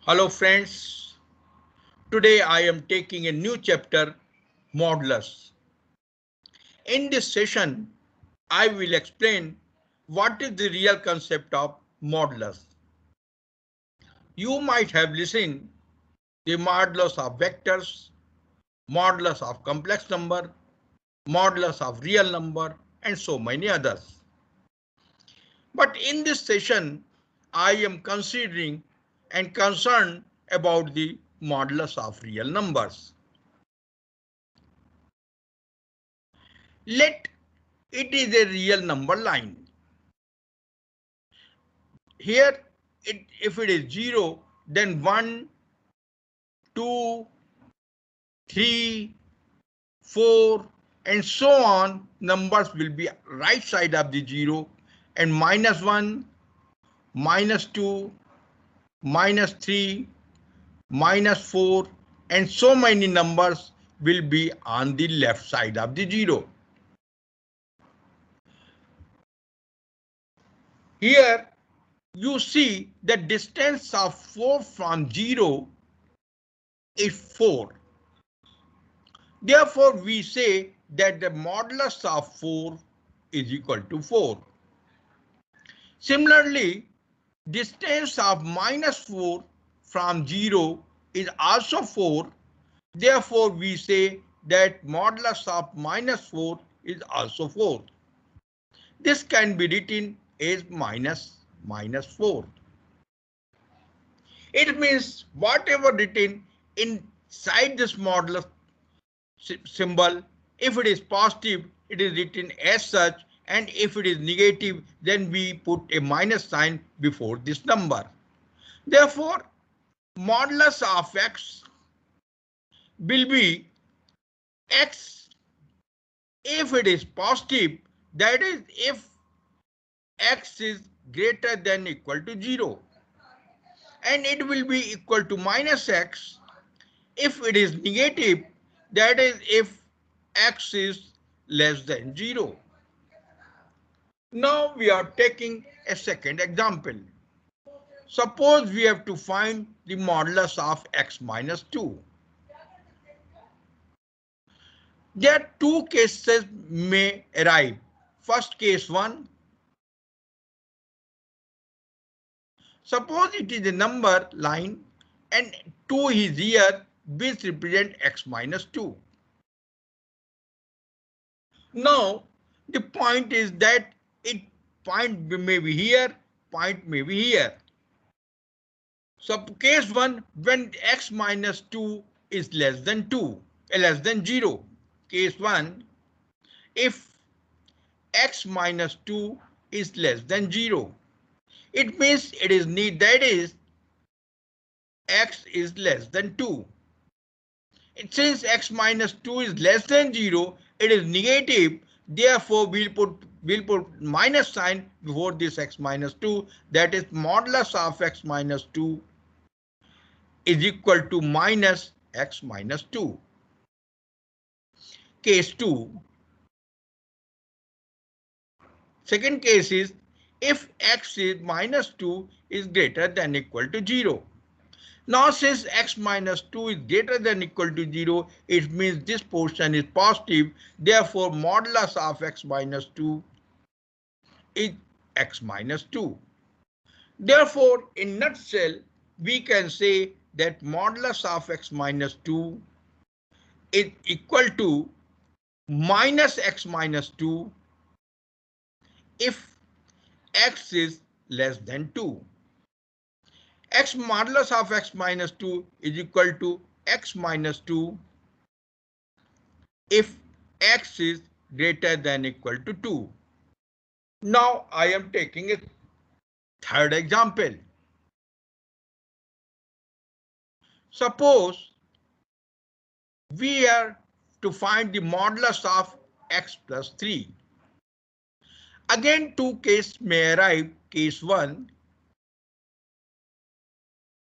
Hello friends, today I am taking a new chapter, Modulus. In this session, I will explain what is the real concept of modulus. You might have listened the modulus of vectors, modulus of complex number, modulus of real number, and so many others. But in this session, I am considering and concerned about the modulus of real numbers. Let it is a real number line. Here, if it is 0, then 1, 2, 3, 4, and so on numbers will be right side of the 0, and -1, -2, -3, -4, and so many numbers will be on the left side of the 0. Here you see the distance of 4 from 0 is 4. Therefore, we say that the modulus of 4 is equal to 4. Similarly, distance of -4 from 0 is also 4. Therefore, we say that modulus of -4 is also 4. This can be written as -4. It means whatever written inside this modulus symbol, if it is positive, it is written as such, and if it is negative, then we put a minus sign before this number. Therefore, modulus of x will be x if it is positive, that is if x is greater than equal to 0, and it will be equal to minus x if it is negative, that is if x is less than 0. Now we are taking a second example. Suppose we have to find the modulus of x minus 2. There are two cases may arise. First case 1. Suppose it is a number line and 2 is here, which represent x minus 2. Now the point is that point may be here, point may be here. So case 1, when x minus 2 is less than 0. Case 1, if x minus 2 is less than 0, it means it is that is x is less than 2. Since x minus 2 is less than 0, it is negative. Therefore, we'll put minus sign before this x minus 2. That is modulus of x minus 2 is equal to minus x minus 2. Case 2. Second case is if x is minus 2 is greater than equal to 0. Now since x minus 2 is greater than equal to 0, it means this portion is positive. Therefore, modulus of x minus 2 is x minus 2. Therefore, in nutshell, we can say that modulus of x minus 2 is equal to minus x minus 2 if x is less than 2. X modulus of x minus 2 is equal to x minus 2 if x is greater than equal to 2. Now I am taking a third example. Suppose we are to find the modulus of x plus 3. Again, two cases may arise. Case 1,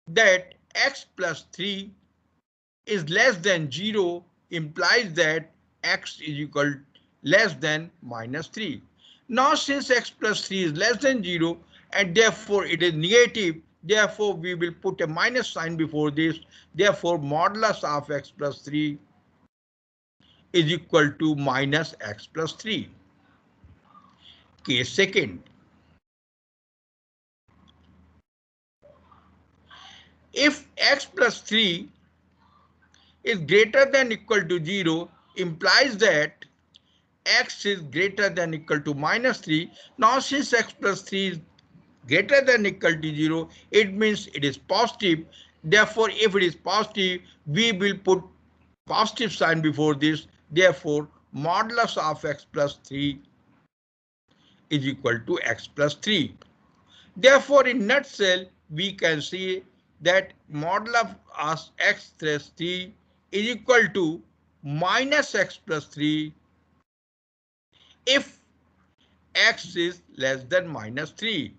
that x plus 3 is less than 0 implies that x is equal less than minus 3. Now since x plus 3 is less than 0 and therefore it is negative, Therefore, we will put a minus sign before this. Therefore, modulus of x plus 3 is equal to minus x plus 3. Case second. If x plus 3 is greater than equal to 0, implies that x is greater than equal to minus 3. Now, since x plus 3 is greater than equal to 0, it means it is positive. Therefore, if it is positive, we will put positive sign before this. Therefore, modulus of x plus 3 is equal to x plus 3. Therefore, in nutshell, we can see that modulus of x plus 3 is equal to minus x plus 3 if x is less than minus 3,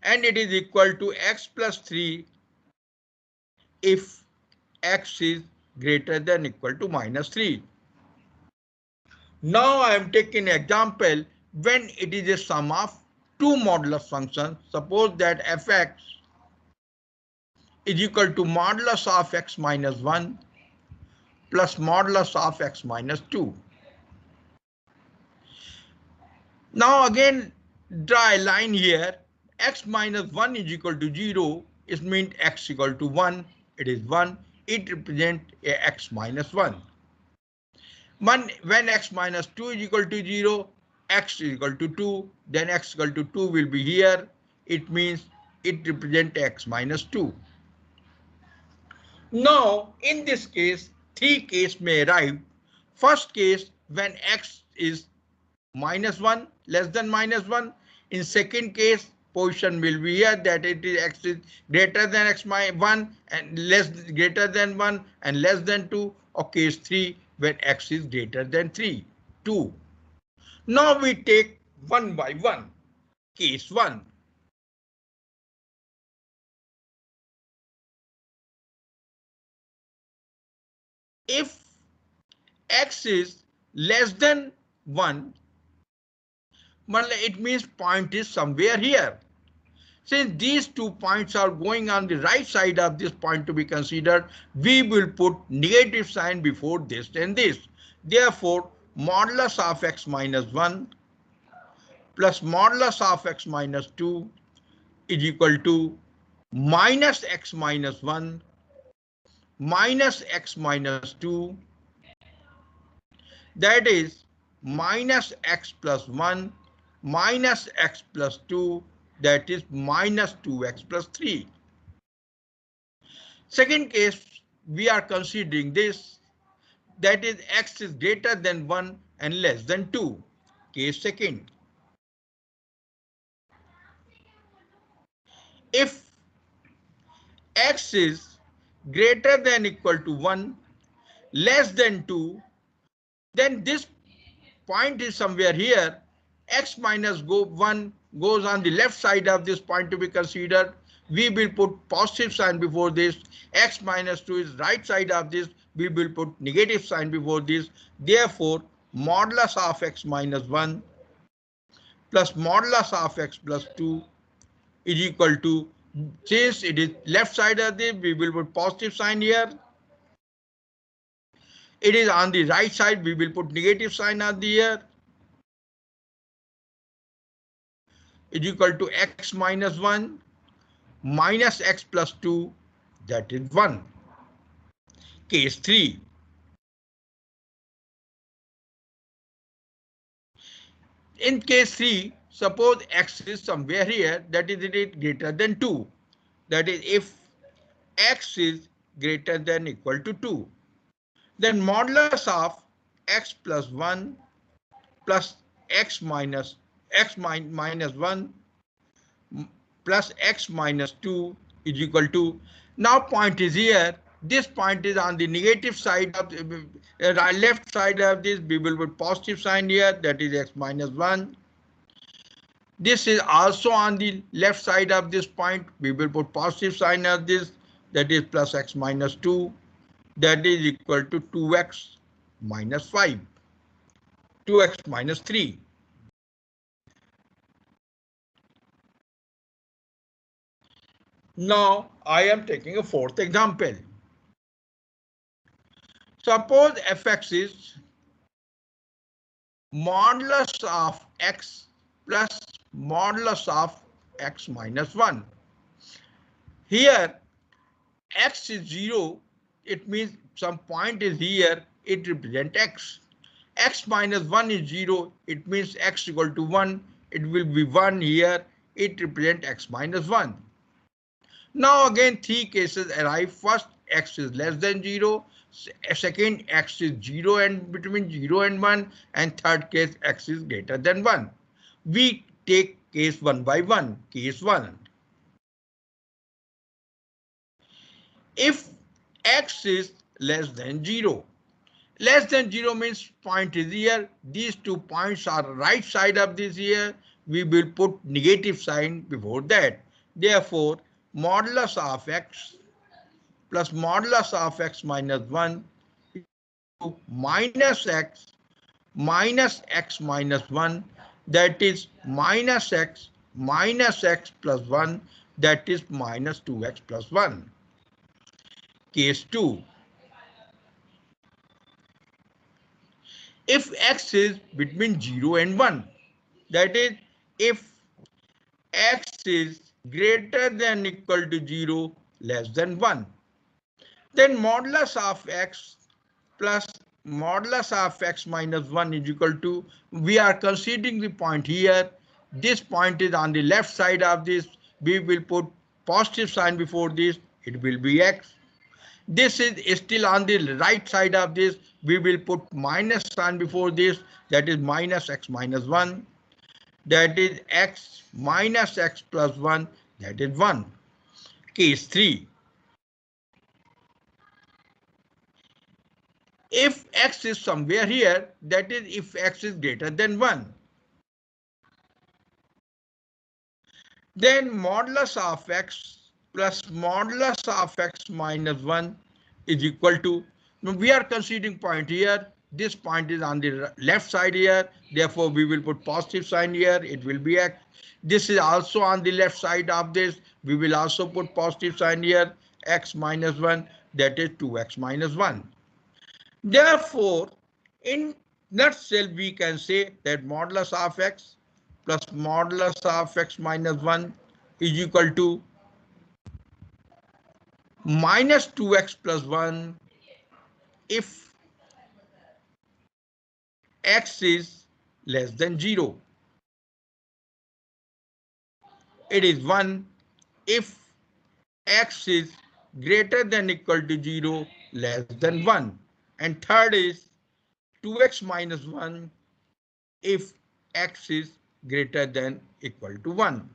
and it is equal to x plus 3 if x is greater than equal to minus 3. Now I am taking an example when it is a sum of two modulus functions. Suppose that fx is equal to modulus of x minus 1 plus modulus of x minus 2. Now again draw a line here. X minus 1 is equal to 0. It means x equal to 1. It is 1. It represents a x minus 1. When x minus 2 is equal to 0, x is equal to 2, then x equal to 2 will be here. It means it represents x minus 2. Now, in this case, three cases may arrive. First case, when x is minus 1, less than minus 1. In second case, position will be here that it is x is greater than x minus 1 and less greater than 1 and less than 2. Or case 3, when x is greater than 2. Now we take one by one. Case 1. If x is less than 1, it means point is somewhere here. Since these 2 points are going on the right side of this point to be considered, we will put negative sign before this and this. Therefore, modulus of x minus 1 plus modulus of x minus 2 is equal to minus x minus 1 minus x minus 2, that is minus x plus 1 minus x plus 2, that is minus 2x plus 3. Second case, we are considering this, that is x is greater than 1 and less than 2. Case second. If x is greater than equal to 1, less than 2, then this point is somewhere here. X minus 1 goes on the left side of this point to be considered. We will put positive sign before this. X minus 2 is right side of this. We will put negative sign before this. Therefore, modulus of x minus 1 plus modulus of x plus 2 is equal to, since it is left side of this, we will put positive sign here. It is on the right side, we will put negative sign on the here. Is equal to x minus 1 minus x plus 2, that is 1. Case 3. In case 3, suppose x is somewhere here, that is it is greater than 2. That is if x is greater than equal to 2. Then modulus of x plus 1 plus x minus 1 plus x minus 2 is equal to, now point is here, this point is on the negative side of the left side of this, we will put positive sign here, that is x minus 1. This is also on the left side of this point, we will put positive sign of this, that is plus x minus 2, that is equal to 2x minus 5, 2x minus 3. Now I am taking a fourth example. Suppose fx is modulus of x plus modulus of x minus 1. Here x is 0, it means some point is here, it represents x. X minus 1 is 0, it means x equal to 1, it will be 1 here, it represents x minus 1. Now again three cases arise. First, x is less than 0. Second, x is 0 and between 0 and 1. And third case, x is greater than 1. We take case one by one. Case 1. If x is less than 0. Less than 0 means point is here. These 2 points are right side of this here. We will put negative sign before that. Therefore, modulus of x plus modulus of x minus 1 minus x minus 1, that is minus x plus 1, that is minus 2x plus 1. Case 2. If x is between 0 and 1, that is if x is greater than equal to 0 less than 1, then modulus of x plus modulus of x minus 1 is equal to, we are considering the point here, this point is on the left side of this, we will put positive sign before this, it will be x. This is still on the right side of this, we will put minus sign before this, that is minus x minus 1, that is x minus x plus 1, that is 1. Case 3. If x is somewhere here, that is if x is greater than 1, then modulus of x plus modulus of x minus 1 is equal to, now we are considering point here, this point is on the left side here, therefore we will put positive sign here, it will be x. This is also on the left side of this, we will also put positive sign here, x minus 1, that is 2x minus 1. Therefore, in nutshell, we can say that modulus of x plus modulus of x minus 1 is equal to minus 2x plus 1 if x is less than 0. It is 1 if x is greater than equal to 0 less than 1. And third is 2x minus 1 if x is greater than equal to 1.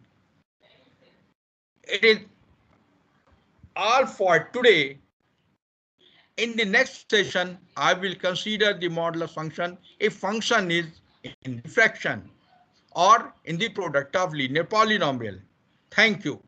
It is all for today. In the next session, I will consider the modulus function if function is in the fraction or in the product of linear polynomial. Thank you.